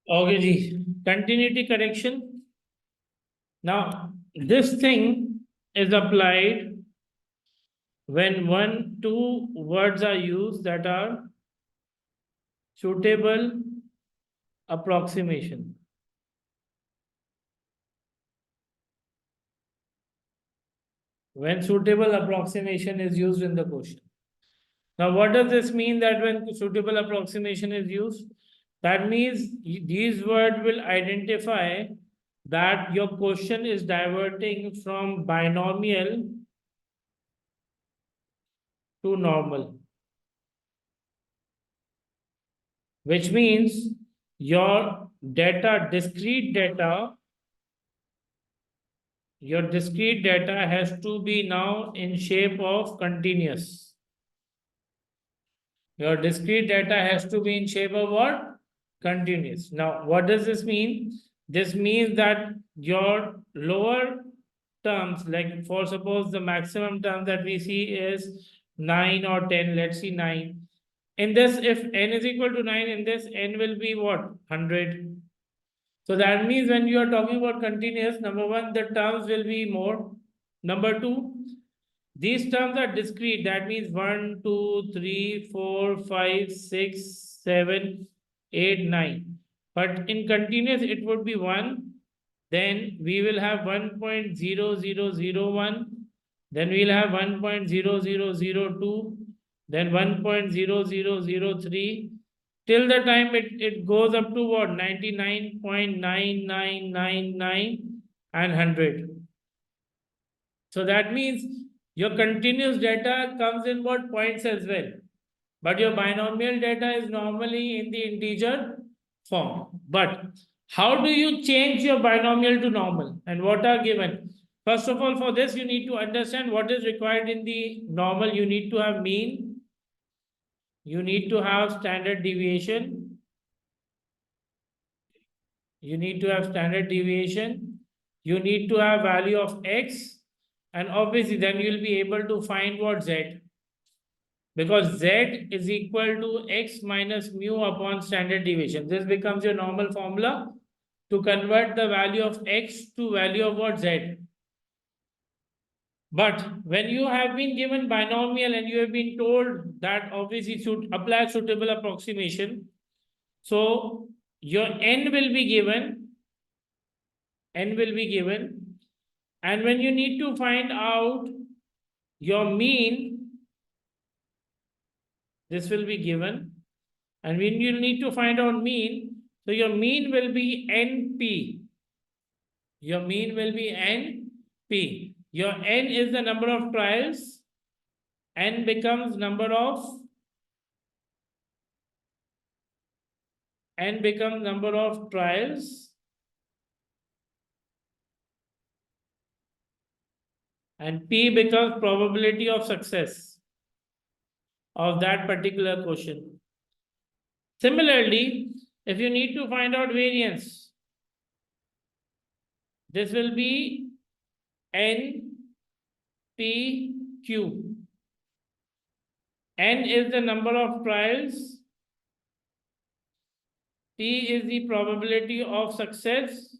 Okay, ji. Continuity correction. Now, this thing is applied when two words are used that are suitable approximation. When suitable approximation is used in the question. Now, what does this mean that when suitable approximation is used? That means these words will identify that your question is diverting from binomial to normal, which means your your discrete data has to be now in shape of continuous. Your discrete data has to be in shape of what? Continuous. Now, what does this mean? This means that your lower terms, like for suppose the maximum term that we see is 9 or 10, let's see 9. In this, if n is equal to 9, in this n will be what? 100. So that means when you are talking about continuous, number one, the terms will be more. Number two, these terms are discrete. That means 1, 2, 3, 4, 5, 6, 7, 8, 9. But in continuous, it would be 1. Then we will have 1.0001. Then we'll have 1.0002. Then 1.0003 till the time it goes up to what? 99.9999 and 100. So that means your continuous data comes in what points as well. But your binomial data is normally in the integer form. But how do you change your binomial to normal and what are given? First of all, for this, you need to understand what is required in the normal. You need to have mean, you need to have standard deviation, you need to have standard deviation, you need to have value of x, and obviously then you'll be able to find what z, because z is equal to x minus mu upon standard deviation. This becomes your normal formula to convert the value of x to value of what? Z. But when you have been given binomial and you have been told that obviously should apply suitable approximation, so your n will be given, and when you need to find out your mean, this will be given, and when you need to find out mean, so your mean will be NP. Your mean will be NP. Your N is the number of trials. N becomes number of trials. And P becomes probability of success of that particular question. Similarly, if you need to find out variance, this will be NPQ. N is the number of trials. P is the probability of success.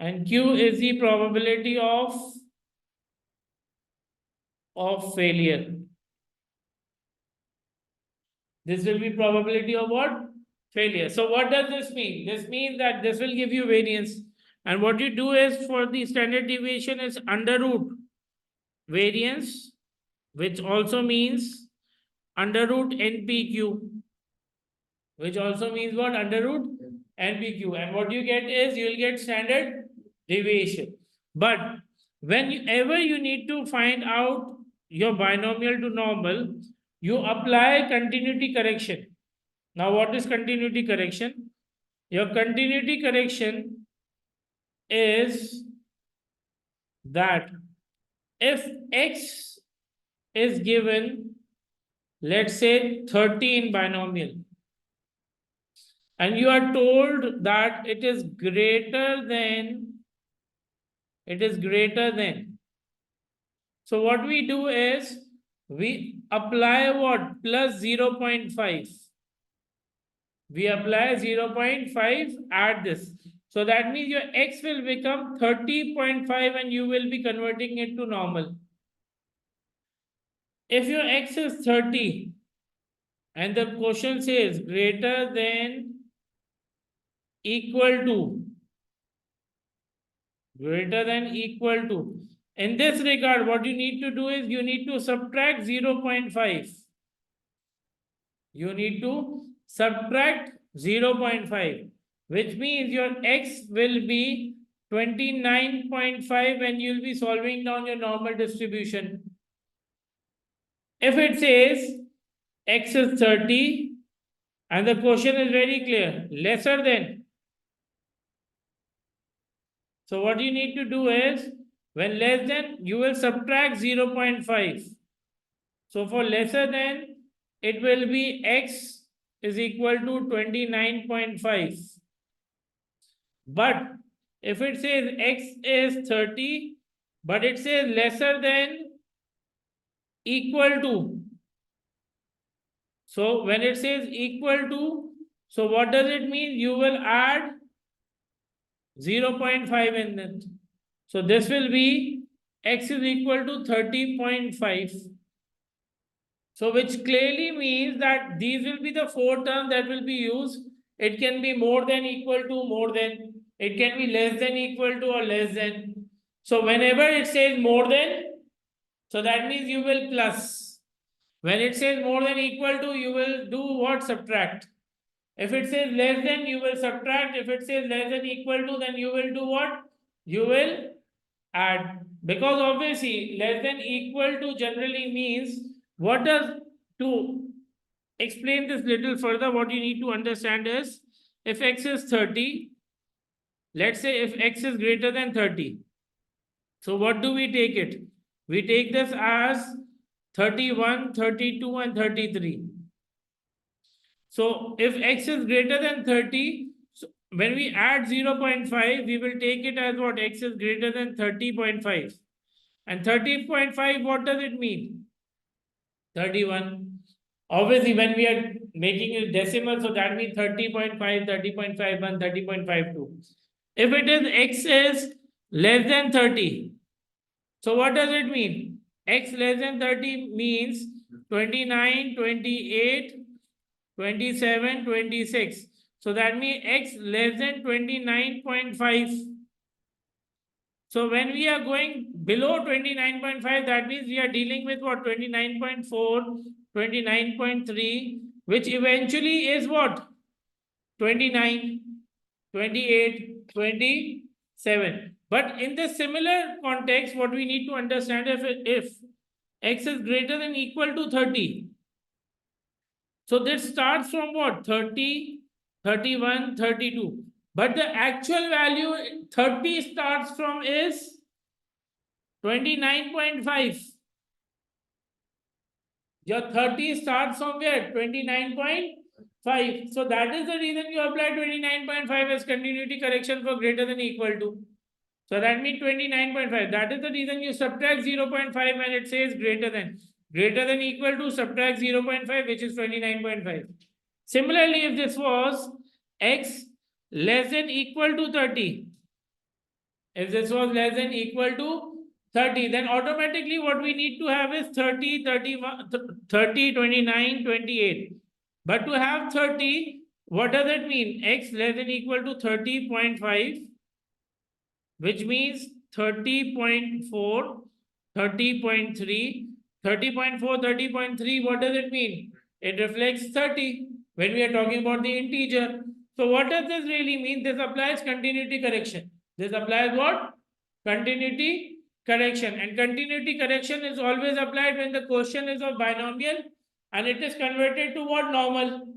And Q is the probability of failure. This will be probability of what? Failure. So what does this mean? This means that this will give you variance. And what you do is for the standard deviation is under root variance, which also means under root NPQ, which also means what? Under root NPQ. And what you get is you will get standard deviation. But whenever you need to find out your binomial to normal, you apply continuity correction. Now, what is continuity correction? Your continuity correction is that if x is given, let's say 30 in binomial, and you are told that it is greater than, so what we do is we apply what? Plus 0.5. We apply 0.5, add this. So that means your x will become 30.5 and you will be converting it to normal. If your x is 30 and the question says greater than equal to, in this regard, what you need to do is you need to subtract 0.5. You need to subtract 0.5, which means your x will be 29.5 and you'll be solving down your normal distribution. If it says x is 30 and the question is very clear, lesser than. So what you need to do is, when less than, you will subtract 0.5. So for lesser than, it will be x is equal to 29.5. But if it says x is 30, but it says lesser than equal to. So when it says equal to, so what does it mean? You will add 0.5 in it. So this will be x is equal to 30.5. So which clearly means that these will be the four terms that will be used. It can be more than, equal to, more than. It can be less than, equal to, or less than. So whenever it says more than, so that means you will plus. When it says more than, equal to, you will do what? Subtract. If it says less than, you will subtract. If it says less than, equal to, then you will do what? You will add. Because obviously less than, equal to generally means, what does, to explain this little further, what you need to understand is, if x is 30, let's say if x is greater than 30, so what do we take it? We take this as 31, 32 and 33. So if x is greater than 30, so when we add 0.5, we will take it as what? X is greater than 30.5. And 30.5, what does it mean? 31. Obviously, when we are making it decimal, so that means 30.5, 30.51, 30.52. If it is x is less than 30, so what does it mean? X less than 30 means 29, 28, 27, 26. So that means x less than 29.5. So when we are going below 29.5, that means we are dealing with what? 29.4, 29.3, which eventually is what? 29, 28, 27. But in the similar context, what we need to understand, if x is greater than equal to 30, so this starts from what? 30, 31, 32. But the actual value 30 starts from is 29.5. Your 30 starts from where? 29.5. So that is the reason you apply 29.5 as continuity correction for greater than equal to. So that means 29.5. That is the reason you subtract 0.5 when it says greater than. Greater than equal to, subtract 0.5, which is 29.5. Similarly, if this was x less than equal to 30, if this was less than equal to 30, then automatically what we need to have is 30, 31, 30, 29, 28. But to have 30, what does it mean? X less than equal to 30.5, which means 30.4, 30.3, 30.4, 30.3, what does it mean? It reflects 30 when we are talking about the integer. So what does this really mean? This applies continuity correction. This applies what? Continuity correction. And continuity correction is always applied when the question is of binomial and it is converted to what? Normal.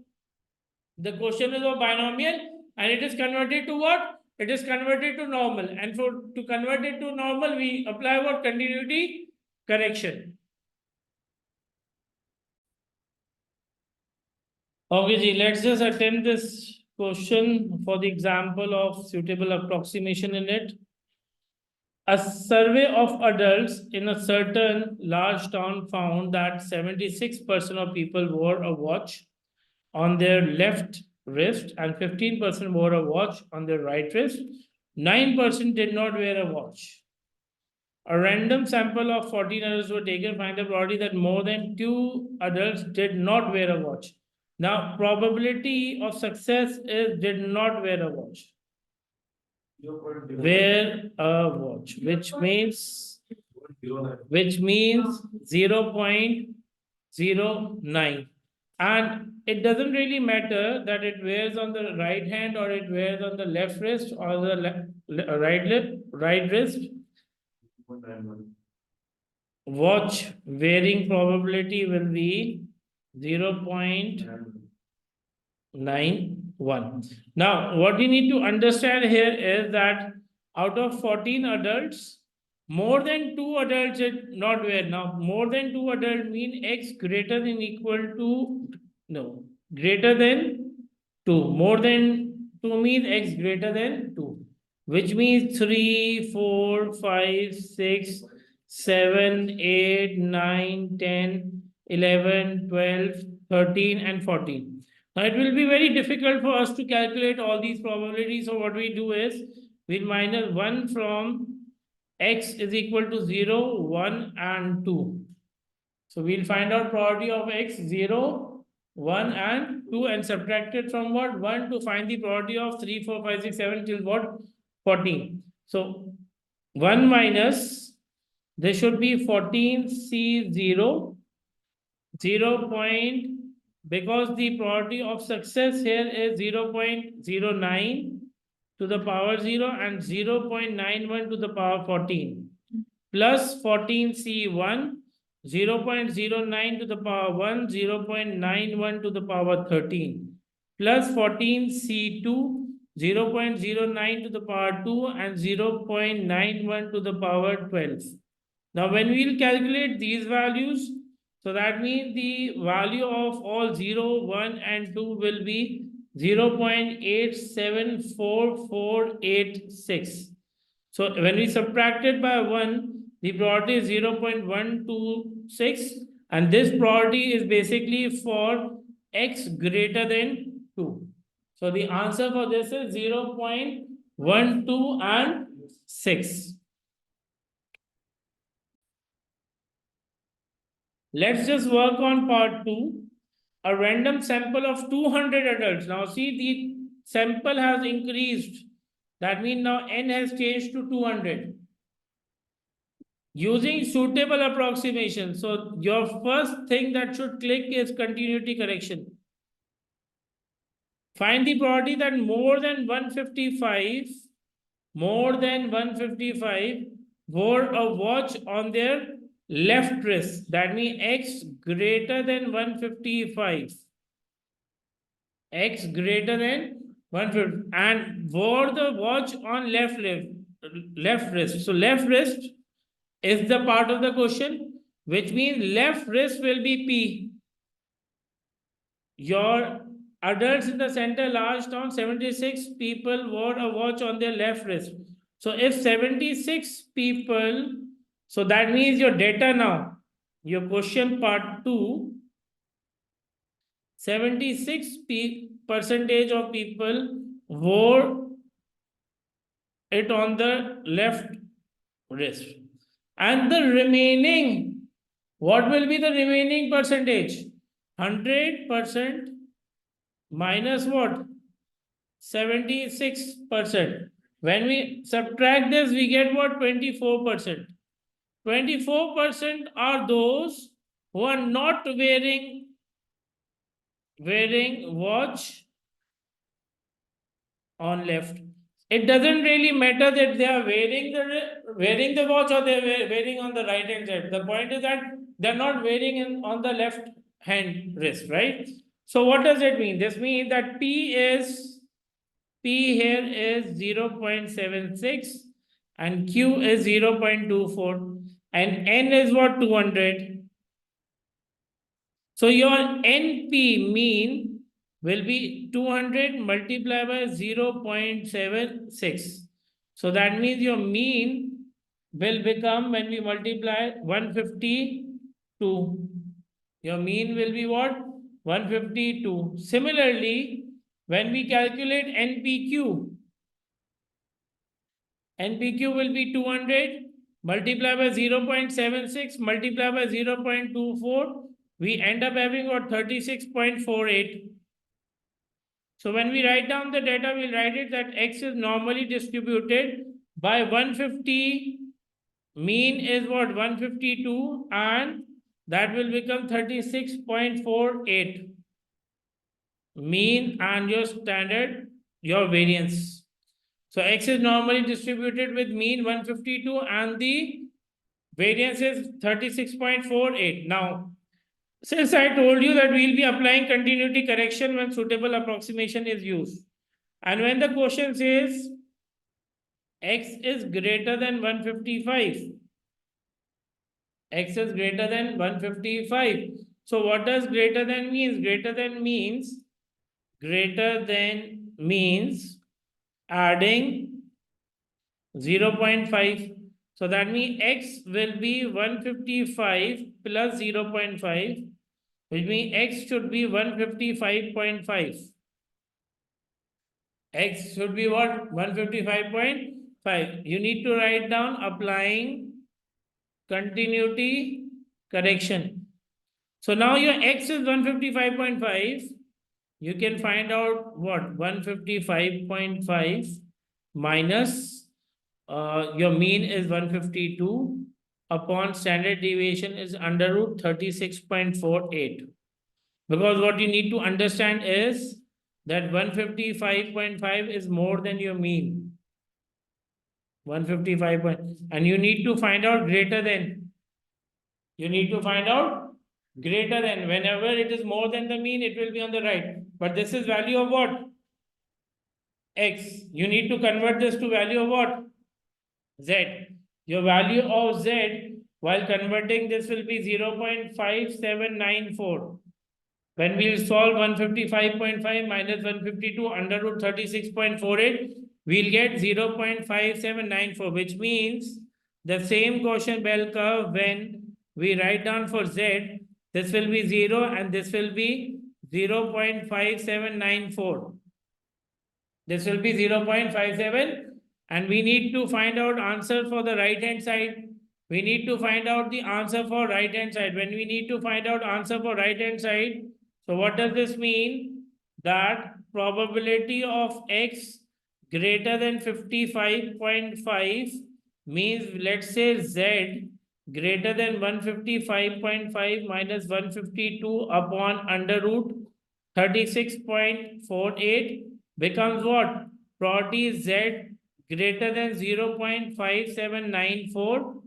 The question is of binomial and it is converted to what? It is converted to normal. And to convert it to normal, we apply what? Continuity correction. Okay, ji, let's just attempt this question for the example of suitable approximation in it. A survey of adults in a certain large town found that 76% of people wore a watch on their left wrist and 15% wore a watch on their right wrist. 9% did not wear a watch. A random sample of 14 adults were taken. Find the probability that more than 2 adults did not wear a watch. Now, probability of success is did not wear a watch. Wear a watch, which means 0.09. And it doesn't really matter that it wears on the right hand or it wears on the left wrist or the right wrist. Watch wearing probability will be 0.91. Now, what you need to understand here is that out of 14 adults, more than 2 adults did not wear. Now, more than 2 adults mean X greater than equal to, no, greater than 2. More than 2 means X greater than 2, which means 3, 4, 5, 6, 7, 8, 9, 10, 11, 12, 13, and 14. Now, it will be very difficult for us to calculate all these probabilities. So, what we do is we'll minus 1 from X is equal to 0, 1, and 2. So, we'll find out probability of X 0, 1, and 2 and subtract it from what? 1 to find the probability of 3, 4, 5, 6, 7 till what? 14. So, 1 minus, this should be 14C0, 0. Because the probability of success here is 0.09 to the power 0 and 0.91 to the power 14 plus 14C1, 0.09 to the power 1, 0.91 to the power 13 plus 14C2, 0.09 to the power 2 and 0.91 to the power 12. Now, when we'll calculate these values, so that means the value of all 0, 1, and 2 will be 0.874486. So when we subtract it by 1, the probability is 0.126, and this probability is basically for X greater than 2. So the answer for this is 0.12 and 6. Let's just work on part 2. A random sample of 200 adults. Now see, the sample has increased. That means now N has changed to 200. Using suitable approximation. So your first thing that should click is continuity correction. Find the probability that more than 155 wore a watch on their left wrist. That means X greater than 155. X greater than 150 and wore the watch on left wrist. So left wrist is the part of the question, which means left wrist will be P. Your adults in the center large town, 76 people wore a watch on their left wrist. So if 76 people, so that means your data now, your question part 2, 76% of people wore it on the left wrist. And the remaining, what will be the remaining percentage? 100% minus what? 76%. When we subtract this, we get what? 24%. 24% are those who are not wearing watch on left. It doesn't really matter that they are wearing the watch or they're wearing on the right hand side. The point is that they're not wearing on the left hand wrist, right? So what does it mean? This means that P here is 0.76 and Q is 0.24 and N is what? 200. So your NP mean will be 200 multiplied by 0.76. So that means your mean will become, when we multiply, 152. Your mean will be what? 152. Similarly, When we calculate NPQ, NPQ will be 200 multiplied by 0.76 multiplied by 0.24. We end up having what 36.48. So when we write down the data, we'll write it that X is normally distributed by 150. Mean is what 152, and that will become 36.48. Mean and your standard, your variance. So X is normally distributed with mean 152 and the variance is 36.48. Now, since I told you that we'll be applying continuity correction when suitable approximation is used, and when the question says X is greater than 155, X is greater than 155. So what does greater than means? Greater than means adding 0.5. So that means X will be 155 plus 0.5, which means X should be 155.5. X should be what? 155.5. You need to write down applying continuity correction. So now your X is 155.5. You can find out what? 155.5 minus your mean is 152 upon standard deviation is under root 36.48. Because what you need to understand is that 155.5 is more than your mean. 155 and you need to find out greater than. You need to find out greater than. Whenever it is more than the mean, it will be on the right. But this is value of what? X. You need to convert this to value of what? Z. Your value of Z while converting this will be 0.5794. When we will solve 155.5 minus 152 under root 36.48, we'll get 0.5794, which means the same quotient bell curve when we write down for Z, this will be 0 and this will be 0.5794. This will be 0.57 and we need to find out answer for the right hand side. We need to find out the answer for right hand side. When we need to find out answer for right hand side, so what does this mean? That probability of X greater than 55.5 means, let's say Z greater than 155.5 minus 152 upon under root 36.48 becomes what? Probability Z greater than 0.5794.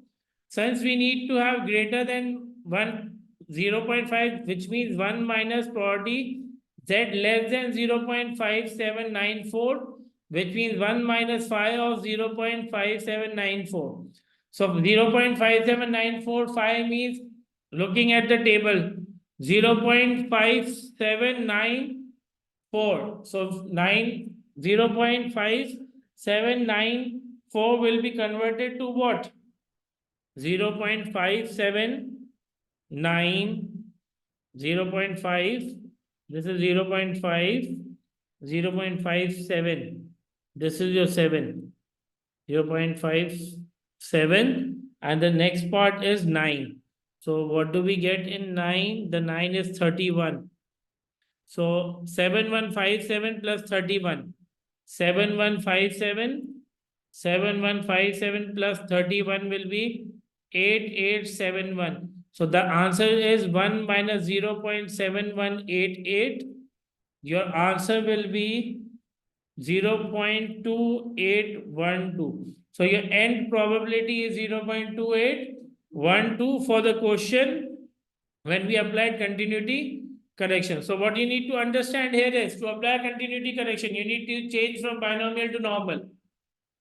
Since we need to have greater than 0.5, which means 1 minus probability Z less than 0.5794, which means 1 minus 5 of 0.5794. So 0.5794, means, looking at the table, 0.5794. So 0.5794 will be converted to what? 0.579, 0.5, this is 0.5, 0.57, this is your 7, 0.57, and the next part is 9. So what do we get in 9? The 9 is 31. So 7157 plus 31. 7157. 7157 plus 31 will be 8871. So the answer is 1 minus 0.7188. Your answer will be 0.2812. So your end probability is 0.2812 for the question when we applied continuity correction. So what you need to understand here is, to apply continuity correction, you need to change from binomial to normal.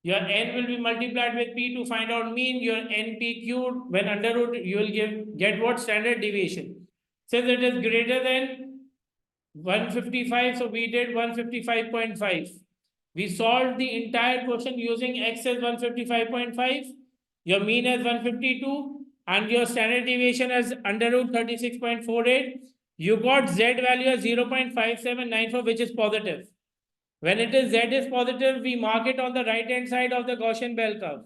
Your n will be multiplied with p to find out mean. Your NPQ, when under root, you will get what? Standard deviation. Since it is greater than 155, so we did 155.5. We solved the entire question using X as 155.5, your mean as 152, and your standard deviation as under root 36.48. You got Z value as 0.5794, which is positive. When it is Z is positive, we mark it on the right hand side of the Gaussian bell curve.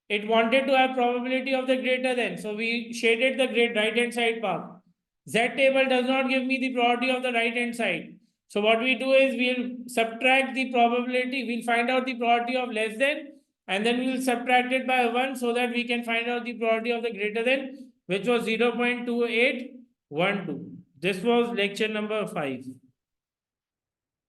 It wanted to have probability of the greater than, so we shaded the great right hand side part. Z table does not give me the probability of the right hand side. So what we do is we'll subtract the probability, we'll find out the probability of less than, and then we'll subtract it by 1 so that we can find out the probability of the greater than, which was 0.2812. This was lecture number 5.